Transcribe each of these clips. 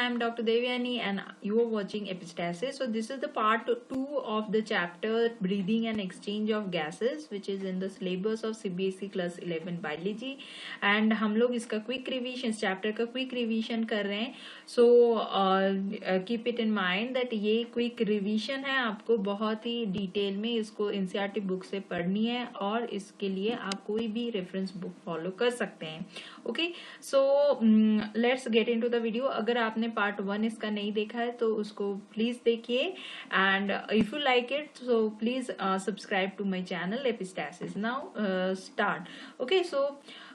am Dr. Devyani and you are watching Epistasis. So this is the part 2 of the chapter Breathing and Exchange of Gases, which is in the syllabus of CBSE class 11 biology. And हम लोग इसका quick revision, इस chapter का quick revision कर रहे हैं. So keep it in mind that ये quick revision है, आपको बहुत ही detail में इसको NCERT book से पढ़नी है और इसके लिए आप कोई भी reference book follow कर सकते हैं. Okay, so let's get into the video. अगर आपने part 1 इसका नहीं देखा है तो उसको please देखिए, and if you like it so please subscribe to my channel Epistasis. Now start. Okay, so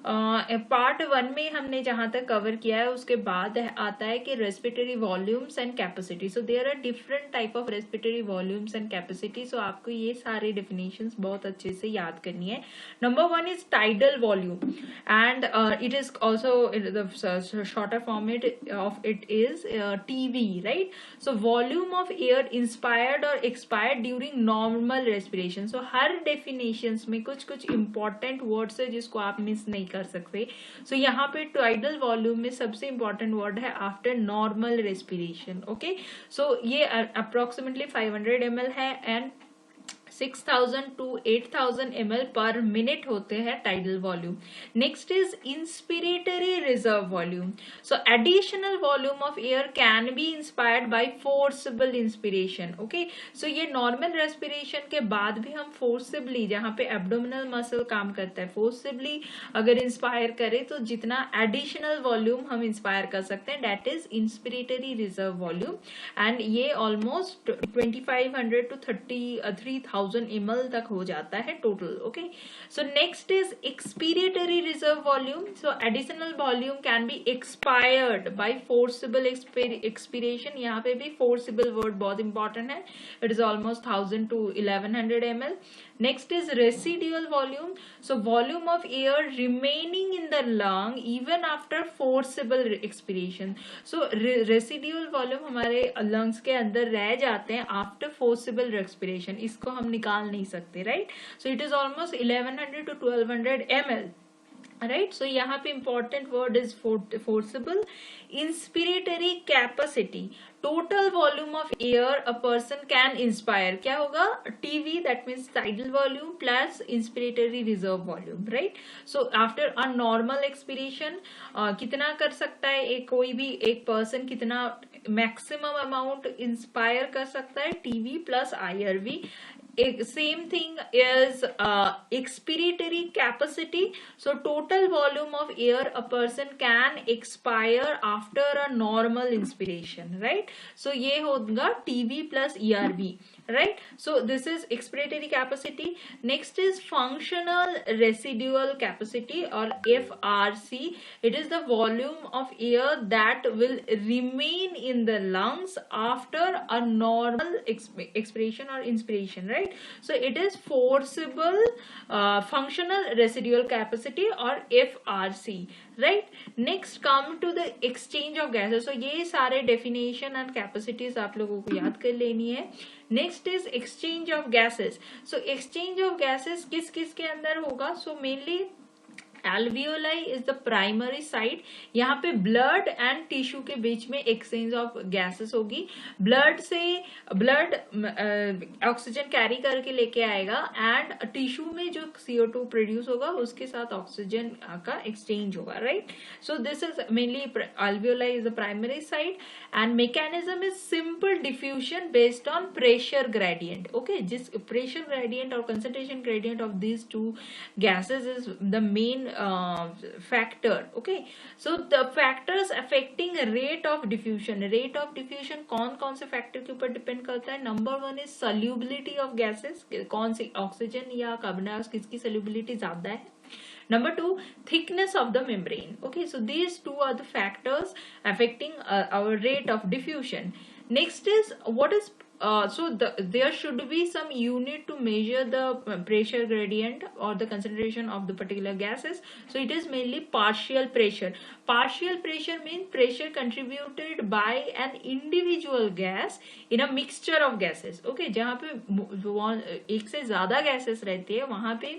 part 1 में हमने जहां तक कवर किया है उसके बाद आता है कि respiratory volumes and capacity. So there are different type of respiratory volumes and capacity. सो आपको ये सारे डेफिनेशंस बहुत अच्छे से याद करनी है. Number 1 is tidal volume and it is also the shorter format of it is TV, right. So volume of air inspired और एक्सपायर्ड ड्यूरिंग नॉर्मल रेस्पिरेशन. सो हर डेफिनेशंस में कुछ कुछ इंपॉर्टेंट वर्ड्स है जिसको आप मिस नहीं कर सकते. सो यहाँ पे टाइडल वॉल्यूम में सबसे इंपॉर्टेंट वर्ड है after normal respiration. Okay, so ये अप्रोक्सीमेटली 500 ml है and 6000 to 8000 ml per minute होते हैं tidal volume. Next is inspiratory reserve volume. So additional volume of air can be inspired by forcible inspiration. Okay, so ये normal respiration के बाद भी हम forcibly, जहां पे एब्डोमिनल मसल काम करता है, फोर्सिबली अगर इंस्पायर करें तो जितना एडिशनल वॉल्यूम हम इंस्पायर कर सकते हैं that is inspiratory reserve volume. And ये ऑलमोस्ट 2500 to 3000 ml तक हो जाता है total. Okay, so next is expiratory reserve volume. So additional volume can be expired by forcible expiration. यहाँ पे भी फोर्सिबल वर्ड बहुत इंपॉर्टेंट है. It is almost 1000 to 1100 ml. Next is residual volume. So volume of air remaining in the lung even after forcible expiration. So residual volume हमारे lungs के अंदर रह जाते हैं after forcible respiration. इसको हम निकाल नहीं सकते, right? So it is almost 1100 to 1200 ml. Right. सो यहाँ पे important word is forcible. Inspiratory capacity, total volume of air a person can inspire. क्या होगा? TV, that means tidal volume plus inspiratory reserve volume, right. So after a normal expiration कितना कर सकता है कोई भी एक पर्सन, कितना मैक्सिमम अमाउंट इंस्पायर कर सकता है? TV plus IRV. Same thing is expiratory capacity. So total volume of air a person can expire after a normal inspiration, right? So ये होगा TV plus ERV, right? So this is expiratory capacity. Next is functional residual capacity or FRC. It is the volume of air that will remain in the lungs after a normal expiration or inspiration, right? So it is forcible functional residual capacity or FRC, right? Next come to the exchange of gases. So ये सारे definition and capacities आप लोगों को याद कर लेनी है. Next is exchange of gases. So exchange of gases किस किस के अंदर होगा? So mainly alveoli is the primary site. यहाँ पे ब्लड एंड टिश्यू के बीच में एक्सचेंज ऑफ गैसेस होगी. ब्लड ऑक्सीजन कैरी करके लेके आएगा एंड टिश्यू में जो CO2 प्रोड्यूस होगा उसके साथ ऑक्सीजन का एक्सचेंज होगा, right. So this is mainly alveoli is the primary site and mechanism is simple diffusion based on pressure gradient. Okay, जिस pressure gradient or concentration gradient of these two gases is the main factor. Okay, so the factors affecting rate of diffusion. Rate of diffusion कौन कौन से factor के ऊपर depend करता है? Number 1 is solubility of gases. कौन सी oxygen या carbon dioxide किसकी solubility ज्यादा है? Number 2, thickness of the membrane. Okay, so these two are the factors affecting our rate of diffusion. Next is what is there should be some unit to measure the pressure gradient or the concentration of the particular gases. So it is mainly partial pressure. Partial pressure means pressure contributed by an individual gas in a mixture of gases. Okay, जहाँ पे एक से ज्यादा gases रहती है वहाँ पे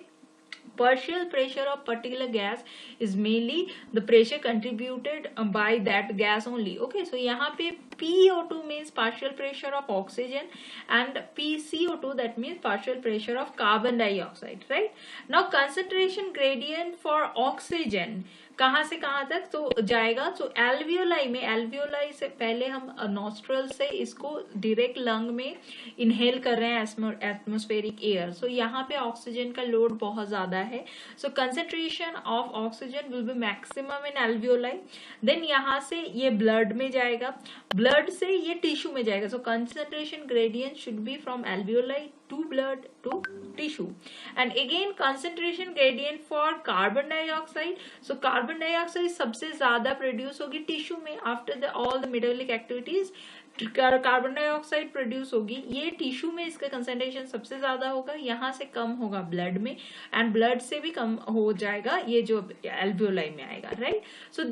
partial pressure of particular gas is mainly the pressure contributed by that gas only. Okay, so यहाँ पे PO2 means partial pressure of oxygen and PCO2 that means partial pressure of carbon dioxide, right? Now concentration gradient for oxygen कहाँ से कहाँ तक तो जाएगा, तो alveoli में, एल्वियोलाई से पहले हम नॉस्ट्रल से इसको डायरेक्ट लंग में इनहेल कर रहे हैं एटमॉस्फेरिक एयर, सो यहाँ पे ऑक्सीजन का लोड बहुत ज्यादा है, so concentration of oxygen will be maximum in alveoli. Then यहाँ से ये ब्लड में जाएगा, ब्लड से ये टिश्यू में जाएगा, so concentration gradient should be from alveoli to blood to tissue. And again concentration gradient for carbon dioxide, so carbon dioxide सबसे ज्यादा प्रोड्यूस होगी टिश्यू में after the all the metabolic activities, carbon dioxide produce होगी, ये tissue में इसका concentration सबसे ज्यादा होगा, यहाँ से कम होगा ब्लड में, एंड ब्लड से भी कम हो जाएगा ये जो एल्वियोलाई में आएगा, right? So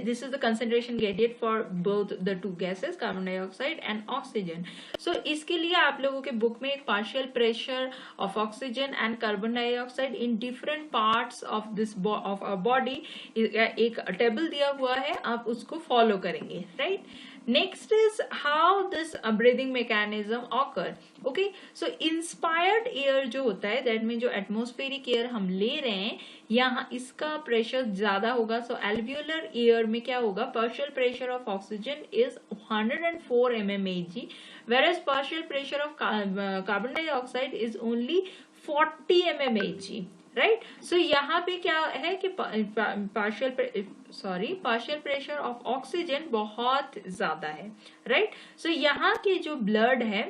this is the concentration gradient for both the two gases carbon dioxide and oxygen. So इसके लिए आप लोगों के बुक में एक partial pressure of oxygen and carbon dioxide in different parts of this of our body एक table दिया हुआ है, आप उसको फॉलो करेंगे, right? Next is how this breathing mechanism occur. Okay, so inspired air जो होता है, that means जो atmospheric air हम ले रहे हैं, यहाँ इसका प्रेशर ज्यादा होगा, so alveolar air में क्या होगा, partial pressure of oxygen is 104 mmHg, whereas partial pressure of carbon dioxide is only 40 mmHg. Right, सो यहाँ पे क्या है कि पार्शियल प्रेशर ऑफ ऑक्सीजन बहुत ज्यादा है, राइट? सो यहाँ के जो ब्लड है,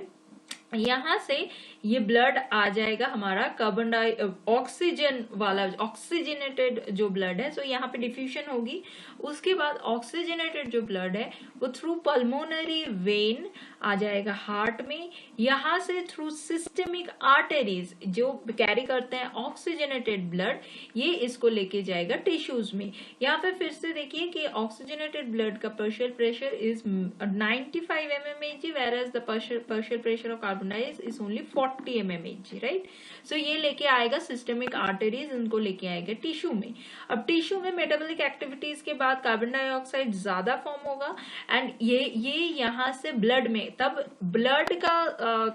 यहाँ से ये ब्लड आ जाएगा हमारा कार्बन डाई ऑक्सीजन वाला, ऑक्सीजनेटेड जो ब्लड है, सो यहाँ पे डिफ्यूजन होगी, उसके बाद ऑक्सीजनेटेड जो ब्लड है वो थ्रू पल्मोनरी वेन आ जाएगा हार्ट में, यहाँ से थ्रू सिस्टेमिक आर्टरीज जो कैरी करते हैं ऑक्सीजनेटेड ब्लड, ये इसको लेके जाएगा टिश्यूज में। यहाँ पे फिर से देखिए कि ऑक्सीजनेटेड ब्लड का partial pressure is 95 mmHg, whereas the partial pressure of carbon dioxide is only 40 mmHg, right? So ये लेके आएगा सिस्टेमिक आर्टरीज, इनको लेके आएगा टिश्यू में। अब टिश्यू में मेटाबॉलिक एक्टिविटीज के बाद कार्बन डाइऑक्साइड ज्यादा फॉर्म होगा, एंड ये यहाँ से ब्लड में, तब ब्लड का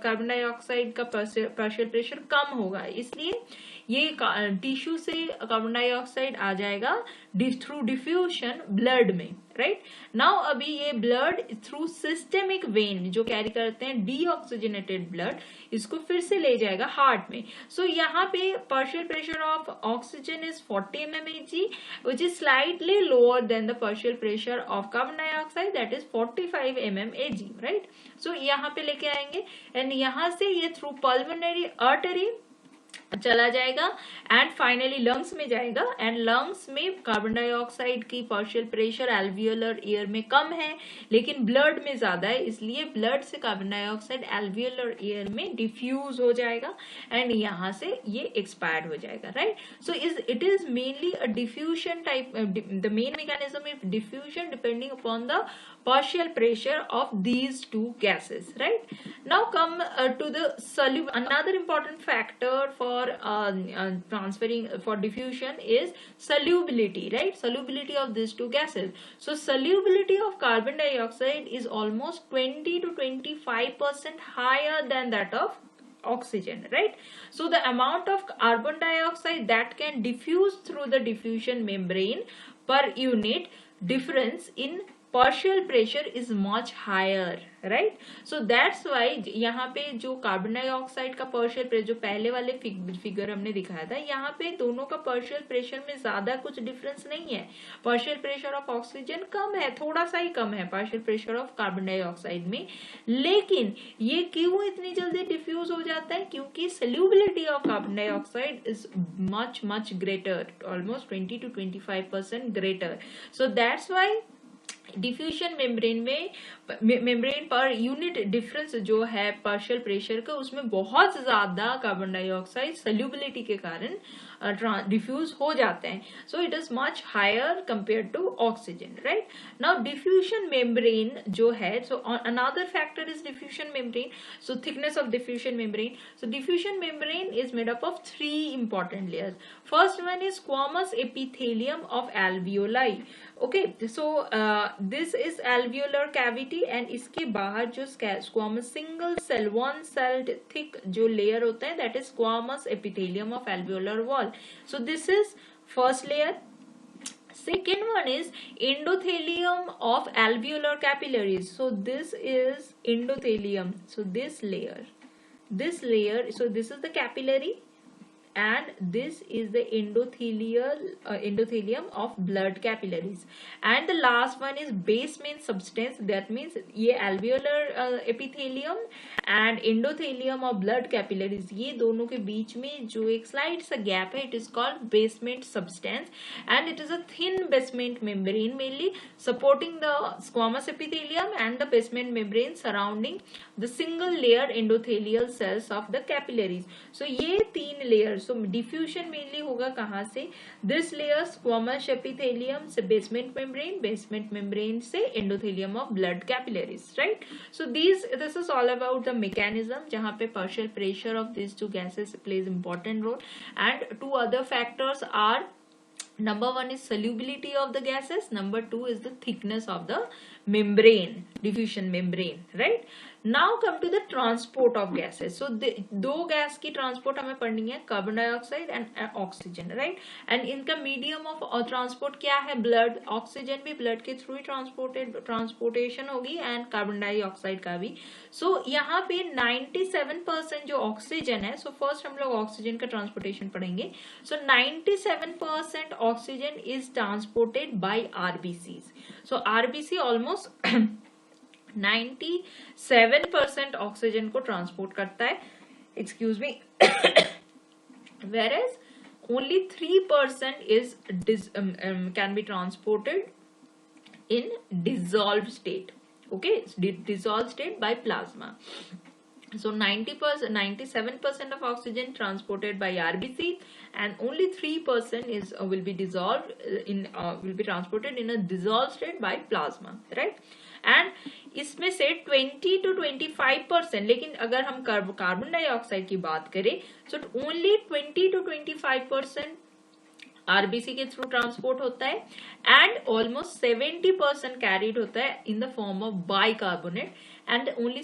कार्बन डाइऑक्साइड का पार्शियल प्रेशर कम होगा, इसलिए ये टिश्यू से कार्बन डाइऑक्साइड आ जाएगा थ्रू डिफ्यूजन ब्लड में, राइट? नाउ अभी ये ब्लड थ्रू सिस्टेमिक वेन जो कैरी करते हैं डीऑक्सीजनेटेड ब्लड, इसको फिर से ले जाएगा हार्ट में। सो यहाँ पे partial pressure of oxygen is 40 mmHg, which is slightly lower than the partial pressure of carbon dioxide, that is 45 mmHg, right? सो यहाँ पे लेके आएंगे, एंड यहाँ से ये थ्रू पल्मोनरी आर्टरी चला जाएगा एंड फाइनली लंग्स में जाएगा, एंड लंग्स में कार्बन डाइऑक्साइड की पार्शियल प्रेशर एल्वियोलर एयर में कम है लेकिन ब्लड में ज्यादा है, इसलिए ब्लड से कार्बन डाइऑक्साइड एल्वियोलर एयर में डिफ्यूज हो जाएगा एंड यहाँ से ये एक्सपायर्ड हो जाएगा, right? So it is mainly a diffusion type, the main mechanism of diffusion depending upon the partial pressure of these two gases, right? Now come to the another important factor for transferring for diffusion is solubility, right? Solubility of these two gases. So solubility of carbon dioxide is almost 20 to 25% higher than that of oxygen, right? So the amount of carbon dioxide that can diffuse through the diffusion membrane per unit difference in partial pressure is much higher, right? So that's why यहाँ पे जो carbon dioxide का partial pressure जो पहले वाले figure हमने दिखाया था, यहाँ पे दोनों का पार्शियल प्रेशर में ज्यादा कुछ डिफरेंस नहीं है। पार्शियल प्रेशर ऑफ ऑक्सीजन कम है, थोड़ा सा ही कम है partial pressure of carbon dioxide में, लेकिन ये क्यों इतनी जल्दी डिफ्यूज हो जाता है? क्योंकि solubility of carbon dioxide is much greater, almost 20 to 25% greater. So that's why diffusion membrane में मेम्ब्रेन पर यूनिट डिफरेंस जो है पार्शियल प्रेशर का, उसमें बहुत ज्यादा कार्बन डाइऑक्साइड सोल्यूबिलिटी के कारण डिफ्यूज हो जाते हैं. So it is much higher compare to oxygen. Right now diffusion membrane जो है, so another factor is diffusion membrane. So thickness of diffusion membrane. So diffusion membrane is made up of 3 important layers. First one is squamous epithelium of alveoli. Okay, so this is alveolar cavity and इसके बाहर जो squamous single cell one celled thick जो layer होता है, that is squamous epithelium of alveolar wall. So this is first layer. Second one is endothelium of alveolar capillaries. So this is endothelium. So this layer, so this is the capillary and this is the endothelium of blood capillaries. And the last one is basement substance. That means ये alveolar epithelium and endothelium of blood capillaries, ये दोनों के बीच में जो एक slight सा gap है, it is called basement substance, and it is a thin basement membrane mainly supporting the squamous epithelium and the basement membrane surrounding the single layer endothelial cells of the capillaries. So ये 3 layers. So diffusion mainly होगा कहाँ से? This layer squamous epithelium से basement membrane से endothelium of blood capillaries, right? So this is all about the mechanism जहाँ पे partial pressure of these two gases plays important role, and 2 other factors are, number 1 is solubility of the gases, number 2 is the thickness of the membrane, diffusion membrane, right? Now come to the transport of gases. So दो gas की transport हमें पढ़नी है, carbon dioxide and oxygen, right? And इनका medium of transport क्या है? Blood. Oxygen भी blood के थ्रू ही ट्रांसपोर्टेशन होगी एंड कार्बन डाइऑक्साइड का भी. सो यहाँ पे 97% जो ऑक्सीजन है, सो फर्स्ट हम लोग ऑक्सीजन का ट्रांसपोर्टेशन पढ़ेंगे. सो 97% oxygen is transported by RBC. So RBC almost 97% oxygen को ट्रांसपोर्ट करता है, excuse me, whereas only 3% is can be transported in dissolved state. Okay, dissolved state by plasma. So 97% of oxygen transported by RBC, and only 3% is will be dissolved will be transported in a dissolved state by plasma, right? And इसमें से 20 to 25%, लेकिन अगर हम carbon dioxide की बात करें तो only 20 to 25% RBC के थ्रू ट्रांसपोर्ट होता है, एंड ऑलमोस्ट 70% कैरीड होता है in the form of bicarbonate, and only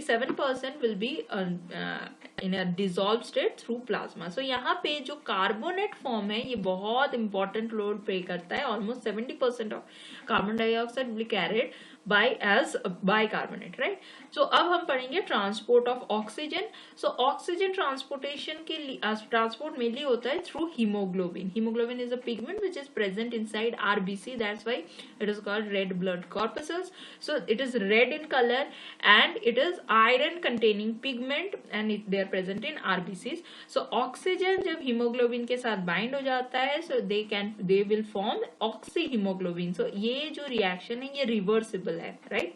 7% will be in a dissolved state through plasma. So यहाँ पे जो कार्बोनेट फॉर्म है ये बहुत इंपॉर्टेंट रोल प्ले करता है. Almost 70% of carbon dioxide will carried by as bicarbonate, right? So अब हम पढ़ेंगे transport of oxygen. So oxygen transportation के लिए ट्रांसपोर्ट मेनली होता है through haemoglobin. Haemoglobin is a pigment which is present inside RBC. That's why it is called red blood corpuscles. So it is red in color and it is iron containing pigment and they are present in RBCs. So oxygen जब haemoglobin के साथ bind हो जाता है, so they will form oxyhaemoglobin. So ये जो reaction है ये रिवर्सिबल है, right?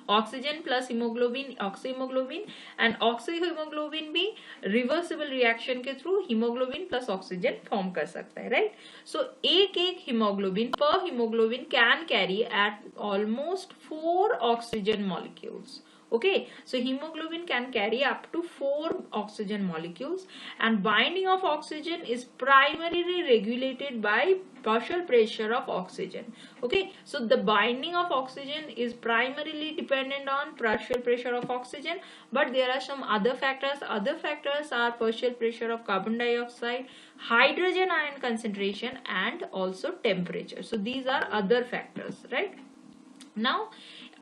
Oxygen plus haemoglobin oxyhaemoglobin, and oxyhaemoglobin भी रिवर्सिबल रिएक्शन के through haemoglobin plus oxygen form कर सकता है, राइट? सो एक हीमोग्लोबिन पर haemoglobin can carry eight almost 4 oxygen molecules. Okay, so hemoglobin can carry up to 4 oxygen molecules, and binding of oxygen is primarily regulated by partial pressure of oxygen. Okay, so the binding of oxygen is primarily dependent on partial pressure of oxygen, but there are some other factors. Other factors are partial pressure of carbon dioxide, hydrogen ion concentration, and also temperature. So these are other factors, right? Now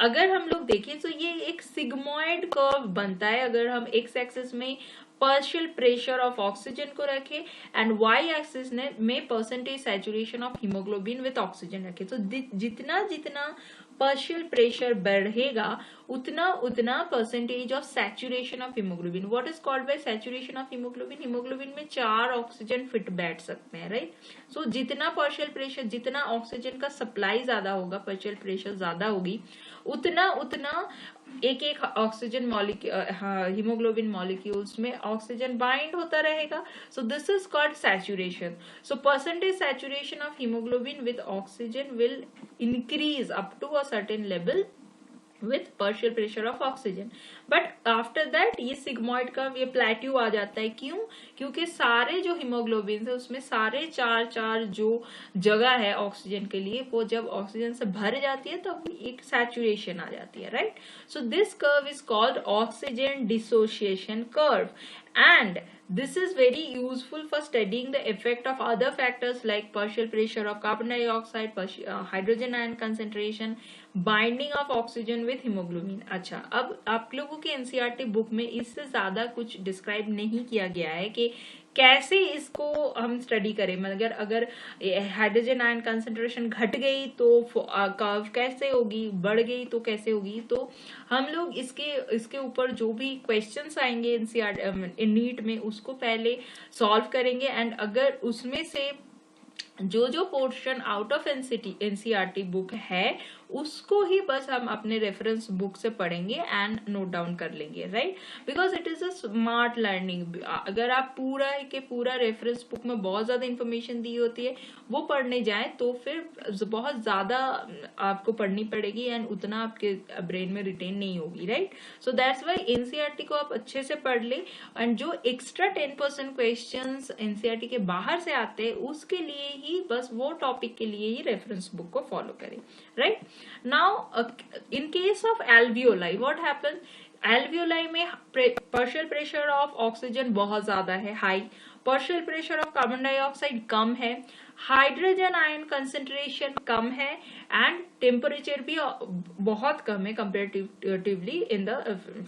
अगर हम लोग देखें तो ये एक sigmoid curve बनता है अगर हम एक्स एक्सिस में partial pressure of oxygen को रखें and y axis में percentage saturation of hemoglobin with oxygen रखें. तो जितना partial pressure बढ़ेगा उतना उतना percentage of saturation of hemoglobin. What is called by saturation of hemoglobin? hemoglobin में 4 ऑक्सीजन फिट बैठ सकते हैं, राइट. सो जितना partial pressure, जितना ऑक्सीजन का सप्लाई ज्यादा होगा, partial pressure ज्यादा होगी, उतना उतना एक एक ऑक्सीजन मॉलिक्यूल हीमोग्लोबिन मॉलिक्यूल्स में ऑक्सीजन बाइंड होता रहेगा. So this is called saturation. So percentage saturation of haemoglobin with oxygen will increase up to a certain level with partial pressure of oxygen. But after that ये sigmoid का ये plateau आ जाता है. क्यों? क्योंकि सारे जो हीमोग्लोबिन है उसमें सारे चार जो जगह है ऑक्सीजन के लिए, वो जब ऑक्सीजन से भर जाती है तब एक सैचुरेशन आ जाती है, right. So this curve is called oxygen dissociation curve, and this is very useful for studying the effect of other factors like partial pressure of carbon dioxide, hydrogen ion concentration, binding of oxygen with hemoglobin. अच्छा, अब आप लोगों के NCERT book में इससे ज्यादा कुछ describe नहीं किया गया है कि कैसे इसको हम स्टडी करें. मगर अगर हाइड्रोजन आयन कंसंट्रेशन घट गई तो कर्व कैसे होगी, बढ़ गई तो कैसे होगी. तो हम लोग इसके ऊपर जो भी क्वेश्चंस आएंगे नीट में उसको पहले सॉल्व करेंगे, एंड अगर उसमें से जो portion out of NCERT book है उसको ही बस हम अपने रेफरेंस बुक से पढ़ेंगे एंड नोट डाउन कर लेंगे, right. Because it is a smart learning. अगर आप पूरा के पूरा रेफरेंस बुक में बहुत ज्यादा इंफॉर्मेशन दी होती है वो पढ़ने जाए तो फिर बहुत ज्यादा आपको पढ़नी पड़ेगी एंड उतना आपके ब्रेन में रिटेन नहीं होगी, right. So that's why NCERT को आप अच्छे से पढ़ ले, एंड जो एक्स्ट्रा 10% क्वेश्चन एनसीईआरटी के बाहर से आते हैं उसके लिए ही बस वो टॉपिक के लिए ही रेफरेंस बुक को फॉलो करें, right. Now, in case of alveoli, what happens? Alveoli में partial pressure of oxygen बहुत ज्यादा है, high. Partial pressure of carbon dioxide कम है, हाइड्रोजन आयन कंसेंट्रेशन कम है, एंड टेम्परेचर भी बहुत कम है comparatively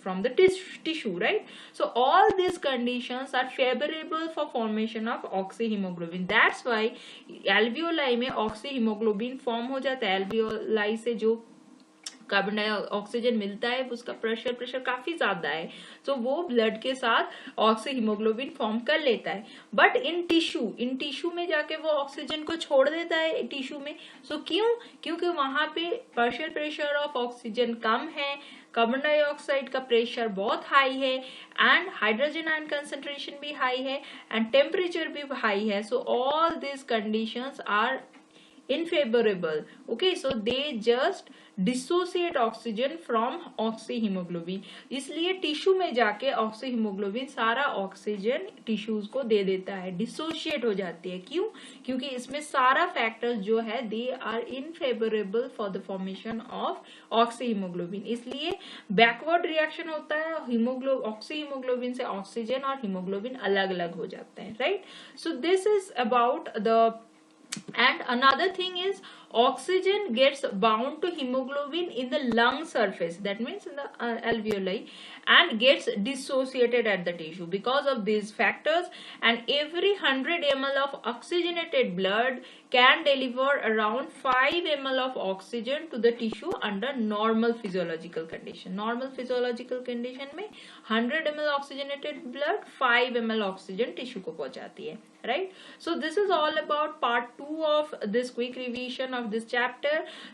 from the tissue, right. So all this conditions are favourable for formation of oxyhaemoglobin. That's why alveoli में ऑक्सी हीमोग्लोबिन फॉर्म हो जाता है. एल्वियोलाई से जो कार्बन ऑक्सीजन मिलता है उसका प्रेशर काफी ज्यादा है, तो वो ब्लड के साथ ऑक्सी हीमोग्लोबिन फॉर्म कर लेता है. बट इन टिश्यू में जाके वो ऑक्सीजन को छोड़ देता है टिश्यू में. सो क्योंकि वहां पे पार्शियल प्रेशर ऑफ ऑक्सीजन कम है, कार्बन डाइऑक्साइड का प्रेशर बहुत हाई है, एंड हाइड्रोजन आयन कंसेंट्रेशन भी हाई है, एंड टेम्परेचर भी हाई है. So all this conditions are unfavorable. Okay, so they just dissociate oxygen from oxyhemoglobin. इसलिए टिश्यू में जाके ऑक्सीहीमोग्लोबिन सारा ऑक्सीजन टिश्यूज को दे देता है, डिसोशिएट हो जाती है. क्यों? क्योंकि इसमें सारा फैक्टर्स जो है they are unfavourable for the formation of oxyhaemoglobin. इसलिए बैकवर्ड रिएक्शन होता है, ऑक्सीहीमोग्लोबिन से ऑक्सीजन और हीमोग्लोबिन अलग अलग हो जाते हैं, right. So this is about the. And another thing is oxygen gets bound to hemoglobin in the lung surface, that means in the alveoli, and gets dissociated at the tissue because of these factors. And every 100 ml of oxygenated blood can deliver around 5 ml of oxygen to the tissue under normal physiological condition. Normal physiological condition में 100 ml oxygenated blood 5 ml oxygen tissue को पहुंचाती है, right. So this is all about part 2 of this quick revision of this chapter.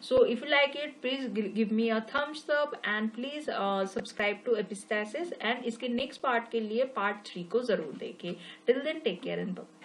So if you like it, please give me a thumbs up and please subscribe to Epistasis, and इसके next part के लिए part 3 को जरूर देखें. Till then, take care and bye.